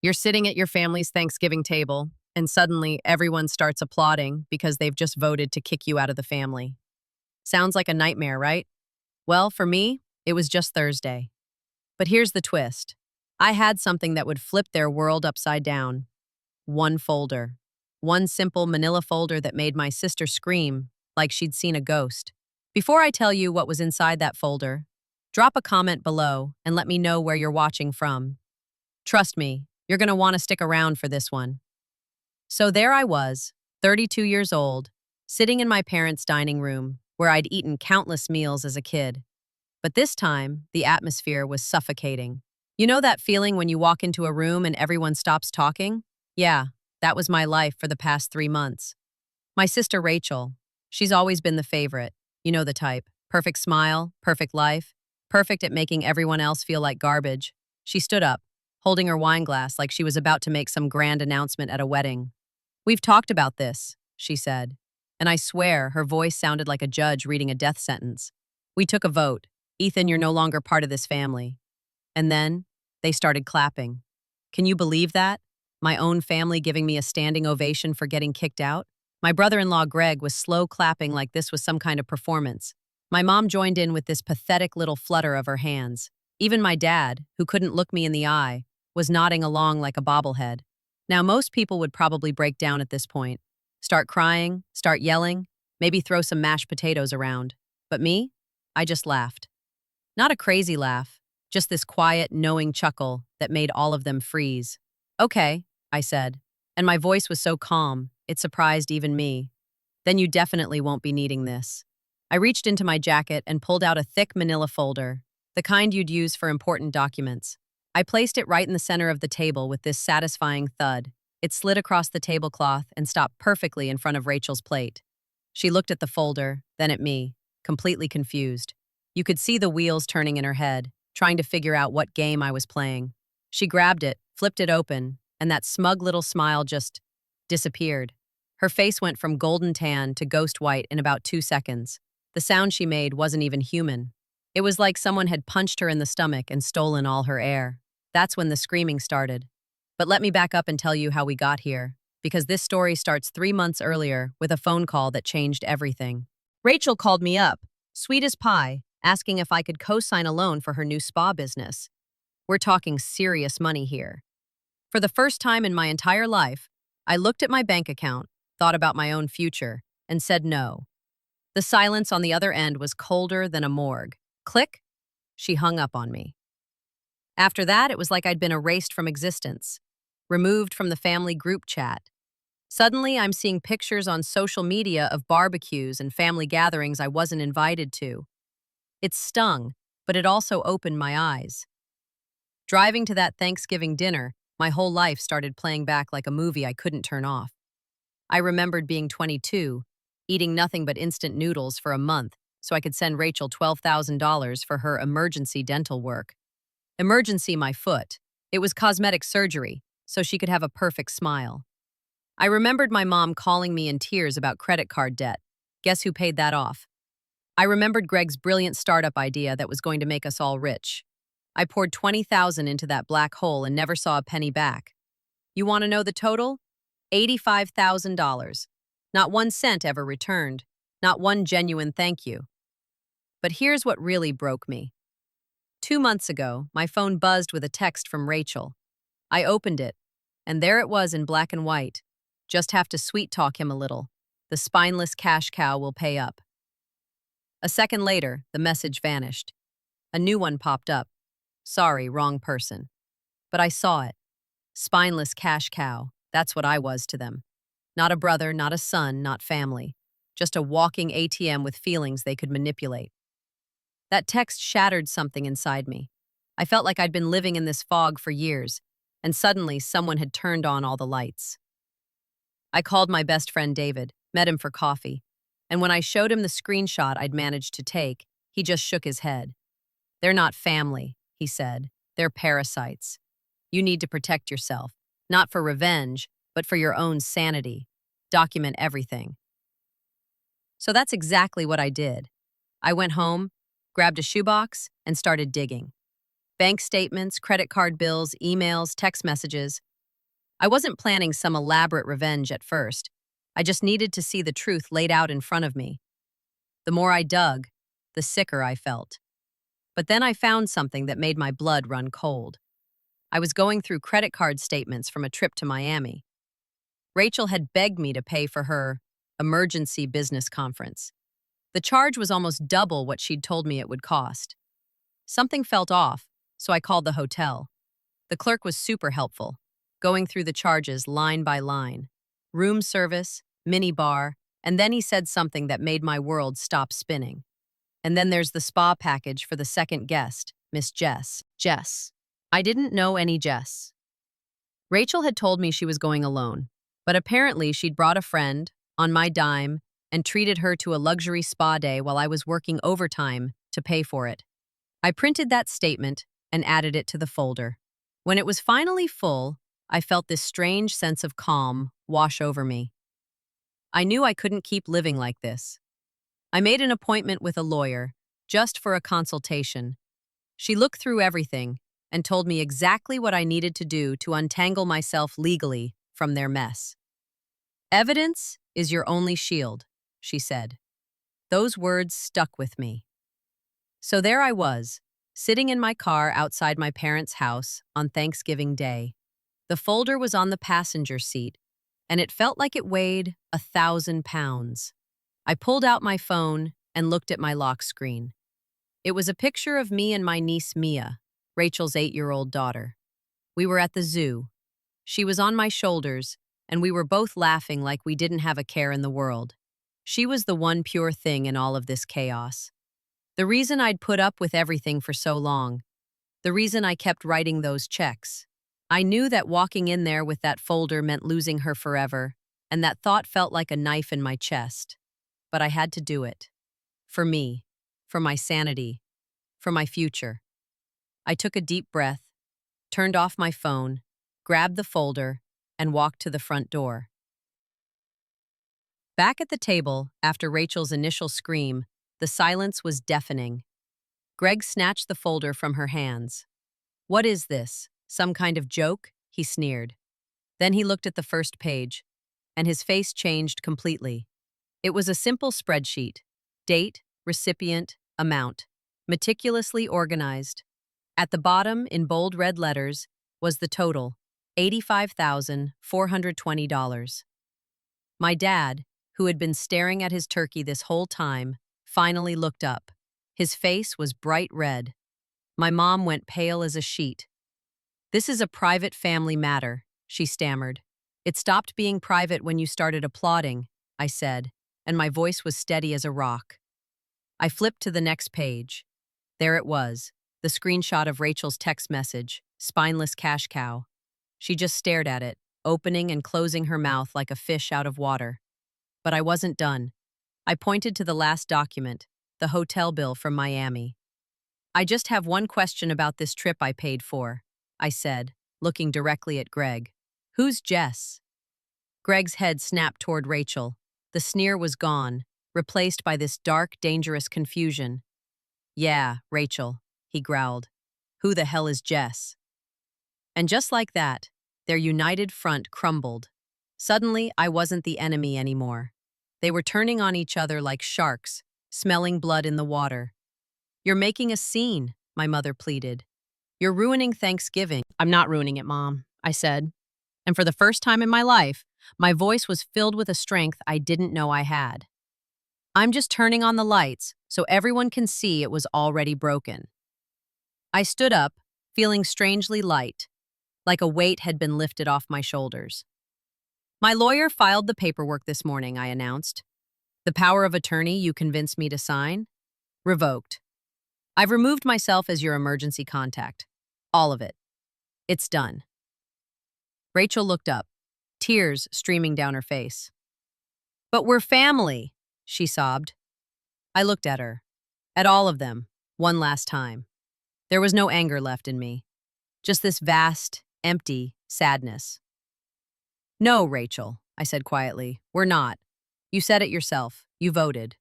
You're sitting at your family's Thanksgiving table, and suddenly everyone starts applauding because they've just voted to kick you out of the family. Sounds like a nightmare, right? Well, for me, it was just Thursday. But here's the twist. I had something that would flip their world upside down. One folder. One simple manila folder that made my sister scream like she'd seen a ghost. Before I tell you what was inside that folder, drop a comment below and let me know where you're watching from. Trust me, you're going to want to stick around for this one. So there I was, 32 years old, sitting in my parents' dining room where I'd eaten countless meals as a kid. But this time, the atmosphere was suffocating. You know that feeling when you walk into a room and everyone stops talking? Yeah, that was my life for the past 3 months. My sister Rachel, she's always been the favorite. You know the type. Perfect smile, perfect life, perfect at making everyone else feel like garbage. She stood up, holding her wine glass like she was about to make some grand announcement at a wedding. "We've talked about this," she said, and I swear her voice sounded like a judge reading a death sentence. "We took a vote. Ethan, you're no longer part of this family." And then they started clapping. Can you believe that? My own family giving me a standing ovation for getting kicked out? My brother-in-law Greg was slow clapping like this was some kind of performance. My mom joined in with this pathetic little flutter of her hands. Even my dad, who couldn't look me in the eye, was nodding along like a bobblehead. Now, most people would probably break down at this point. Start crying, start yelling, maybe throw some mashed potatoes around. But me? I just laughed. Not a crazy laugh, just this quiet, knowing chuckle that made all of them freeze. "Okay," I said, and my voice was so calm, it surprised even me. "Then you definitely won't be needing this." I reached into my jacket and pulled out a thick manila folder, the kind you'd use for important documents. I placed it right in the center of the table with this satisfying thud. It slid across the tablecloth and stopped perfectly in front of Rachel's plate. She looked at the folder, then at me, completely confused. You could see the wheels turning in her head, trying to figure out what game I was playing. She grabbed it, flipped it open, and that smug little smile just disappeared. Her face went from golden tan to ghost white in about 2 seconds. The sound she made wasn't even human. It was like someone had punched her in the stomach and stolen all her air. That's when the screaming started. But let me back up and tell you how we got here, because this story starts 3 months earlier with a phone call that changed everything. Rachel called me up, sweet as pie, asking if I could co-sign a loan for her new spa business. We're talking serious money here. For the first time in my entire life, I looked at my bank account, thought about my own future, and said no. The silence on the other end was colder than a morgue. Click. She hung up on me. After that, it was like I'd been erased from existence, removed from the family group chat. Suddenly, I'm seeing pictures on social media of barbecues and family gatherings I wasn't invited to. It stung, but it also opened my eyes. Driving to that Thanksgiving dinner, my whole life started playing back like a movie I couldn't turn off. I remembered being 22, eating nothing but instant noodles for a month so I could send Rachel $12,000 for her emergency dental work. Emergency my foot. It was cosmetic surgery, so she could have a perfect smile. I remembered my mom calling me in tears about credit card debt. Guess who paid that off? I remembered Greg's brilliant startup idea that was going to make us all rich. I poured $20,000 into that black hole and never saw a penny back. You want to know the total? $85,000. Not 1 cent ever returned. Not one genuine thank you. But here's what really broke me. 2 months ago, my phone buzzed with a text from Rachel. I opened it, and there it was in black and white. Just have to sweet-talk him a little. The spineless cash cow will pay up. A second later, the message vanished. A new one popped up. Sorry, wrong person. But I saw it. Spineless cash cow. That's what I was to them. Not a brother, not a son, not family. Just a walking ATM with feelings they could manipulate. That text shattered something inside me. I felt like I'd been living in this fog for years, and suddenly someone had turned on all the lights. I called my best friend David, met him for coffee, and when I showed him the screenshot I'd managed to take, he just shook his head. "They're not family," he said. "They're parasites. You need to protect yourself, not for revenge, but for your own sanity. Document everything." So that's exactly what I did. I went home, grabbed a shoebox, and started digging. Bank statements, credit card bills, emails, text messages. I wasn't planning some elaborate revenge at first. I just needed to see the truth laid out in front of me. The more I dug, the sicker I felt. But then I found something that made my blood run cold. I was going through credit card statements from a trip to Miami. Rachel had begged me to pay for her emergency business conference. The charge was almost double what she'd told me it would cost. Something felt off, so I called the hotel. The clerk was super helpful, going through the charges line by line. Room service, mini bar, and then he said something that made my world stop spinning. And then there's the spa package for the second guest, Miss Jess. Jess. I didn't know any Jess. Rachel had told me she was going alone, but apparently she'd brought a friend, on my dime, and treated her to a luxury spa day while I was working overtime to pay for it. I printed that statement and added it to the folder. When it was finally full, I felt this strange sense of calm wash over me. I knew I couldn't keep living like this. I made an appointment with a lawyer, just for a consultation. She looked through everything and told me exactly what I needed to do to untangle myself legally from their mess. "Evidence is your only shield," she said. Those words stuck with me. So there I was, sitting in my car outside my parents' house on Thanksgiving Day. The folder was on the passenger seat, and it felt like it weighed 1,000 pounds. I pulled out my phone and looked at my lock screen. It was a picture of me and my niece Mia, Rachel's 8-year-old daughter. We were at the zoo. She was on my shoulders, and we were both laughing like we didn't have a care in the world. She was the one pure thing in all of this chaos. The reason I'd put up with everything for so long. The reason I kept writing those checks. I knew that walking in there with that folder meant losing her forever, and that thought felt like a knife in my chest. But I had to do it. For me. For my sanity. For my future. I took a deep breath, turned off my phone, grabbed the folder, and walked to the front door. Back at the table, after Rachel's initial scream, the silence was deafening. Greg snatched the folder from her hands. "What is this? Some kind of joke?" he sneered. Then he looked at the first page, and his face changed completely. It was a simple spreadsheet. Date, recipient, amount. Meticulously organized. At the bottom, in bold red letters, was the total, $85,420. My dad, who had been staring at his turkey this whole time, finally looked up. His face was bright red. My mom went pale as a sheet. "This is a private family matter," she stammered. "It stopped being private when you started applauding," I said, and my voice was steady as a rock. I flipped to the next page. There it was, the screenshot of Rachel's text message, "Spineless cash cow." She just stared at it, opening and closing her mouth like a fish out of water. But I wasn't done. I pointed to the last document, the hotel bill from Miami. "I just have one question about this trip I paid for," I said, looking directly at Greg. "Who's Jess?" Greg's head snapped toward Rachel. The sneer was gone, replaced by this dark, dangerous confusion. "Yeah, Rachel," he growled. "Who the hell is Jess?" And just like that, their united front crumbled. Suddenly, I wasn't the enemy anymore. They were turning on each other like sharks, smelling blood in the water. "You're making a scene," my mother pleaded. "You're ruining Thanksgiving." "I'm not ruining it, Mom," I said. And for the first time in my life, my voice was filled with a strength I didn't know I had. "I'm just turning on the lights so everyone can see it was already broken." I stood up, feeling strangely light, like a weight had been lifted off my shoulders. "My lawyer filed the paperwork this morning," I announced. "The power of attorney you convinced me to sign? Revoked. I've removed myself as your emergency contact. All of it. It's done." Rachel looked up, tears streaming down her face. "But we're family," she sobbed. I looked at her, at all of them, one last time. There was no anger left in me, just this vast, empty sadness. "No, Rachel," I said quietly, "we're not. You said it yourself. You voted."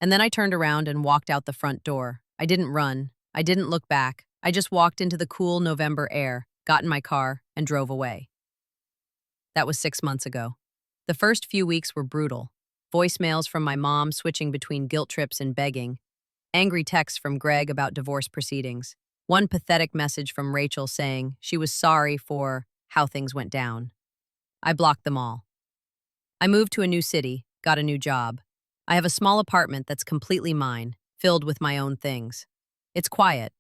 And then I turned around and walked out the front door. I didn't run. I didn't look back. I just walked into the cool November air, got in my car, and drove away. That was 6 months ago. The first few weeks were brutal. Voicemails from my mom switching between guilt trips and begging. Angry texts from Greg about divorce proceedings. One pathetic message from Rachel saying she was sorry for how things went down. I blocked them all. I moved to a new city, got a new job. I have a small apartment that's completely mine, filled with my own things. It's quiet.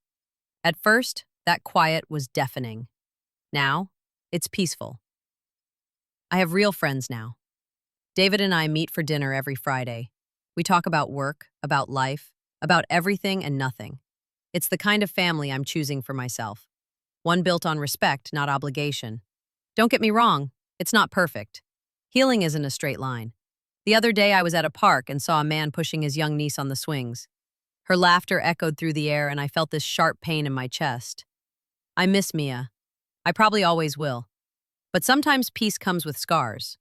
At first, that quiet was deafening. Now, it's peaceful. I have real friends now. David and I meet for dinner every Friday. We talk about work, about life, about everything and nothing. It's the kind of family I'm choosing for myself. One built on respect, not obligation. Don't get me wrong, it's not perfect. Healing isn't a straight line. The other day I was at a park and saw a man pushing his young niece on the swings. Her laughter echoed through the air and I felt this sharp pain in my chest. I miss Mia. I probably always will. But sometimes peace comes with scars.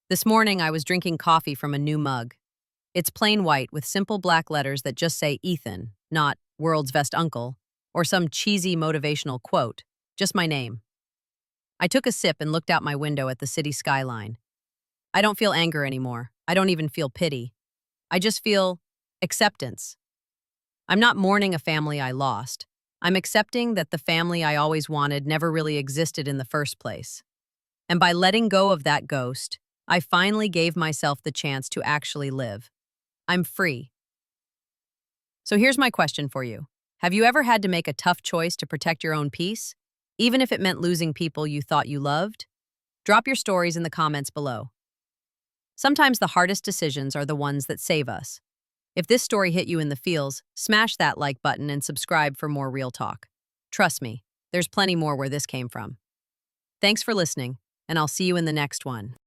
This morning I was drinking coffee from a new mug. It's plain white with simple black letters that just say Ethan, not world's best uncle, or some cheesy motivational quote, just my name. I took a sip and looked out my window at the city skyline. I don't feel anger anymore. I don't even feel pity. I just feel acceptance. I'm not mourning a family I lost. I'm accepting that the family I always wanted never really existed in the first place. And by letting go of that ghost, I finally gave myself the chance to actually live. I'm free. So here's my question for you. Have you ever had to make a tough choice to protect your own peace, even if it meant losing people you thought you loved? Drop your stories in the comments below. Sometimes the hardest decisions are the ones that save us. If this story hit you in the feels, smash that like button and subscribe for more real talk. Trust me, there's plenty more where this came from. Thanks for listening, and I'll see you in the next one.